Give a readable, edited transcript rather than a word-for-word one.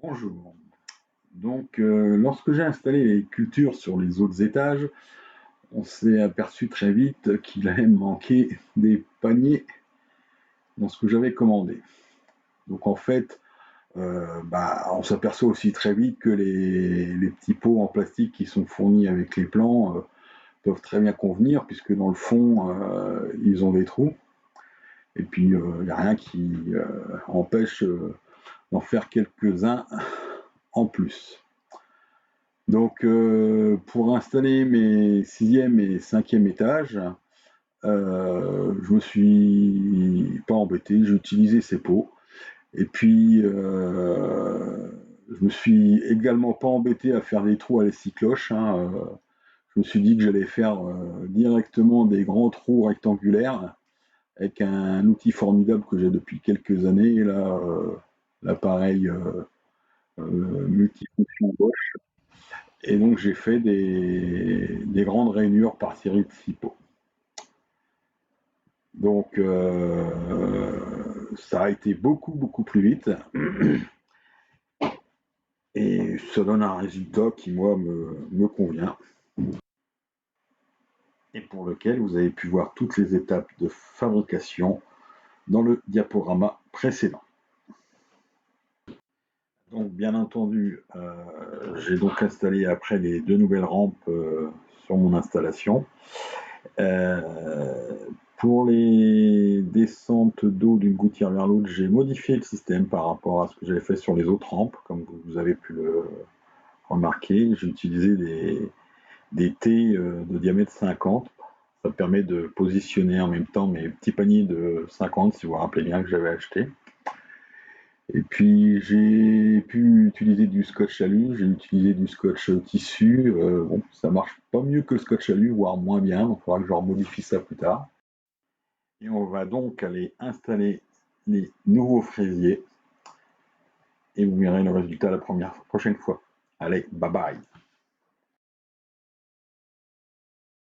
Bonjour. Donc, lorsque j'ai installé les cultures sur les autres étages, on s'est aperçu très vite qu'il allait me manquer des paniers dans ce que j'avais commandé. Donc, en fait, on s'aperçoit aussi très vite que les petits pots en plastique qui sont fournis avec les plants peuvent très bien convenir, puisque dans le fond, ils ont des trous. Et puis, il n'y a rien qui empêche d'en faire quelques-uns en plus. Donc, pour installer mes sixième et cinquième étages, je me suis pas embêté, j'ai utilisé ces pots. Et puis, je me suis également pas embêté à faire des trous à la scie cloche, hein. Je me suis dit que j'allais faire directement des grands trous rectangulaires avec un outil formidable que j'ai depuis quelques années, là, l'appareil multifonction Bosch. Et donc j'ai fait des grandes rainures par série de 6 pots. Donc ça a été beaucoup plus vite et ça donne un résultat qui moi me convient et pour lequel vous avez pu voir toutes les étapes de fabrication dans le diaporama précédent. Donc bien entendu, j'ai donc installé après les deux nouvelles rampes sur mon installation. Pour les descentes d'eau d'une gouttière vers l'autre, j'ai modifié le système par rapport à ce que j'avais fait sur les autres rampes, comme vous avez pu le remarquer. J'ai utilisé des T de diamètre 50. Ça permet de positionner en même temps mes petits paniers de 50, si vous vous rappelez bien, que j'avais acheté. Et puis j'ai pu utiliser du scotch alu, j'ai utilisé du scotch tissu. Bon, ça marche pas mieux que le scotch alu, voire moins bien, donc il faudra que je remodifie ça plus tard. Et on va donc aller installer les nouveaux fraisiers et vous verrez le résultat la prochaine fois. Allez, bye bye.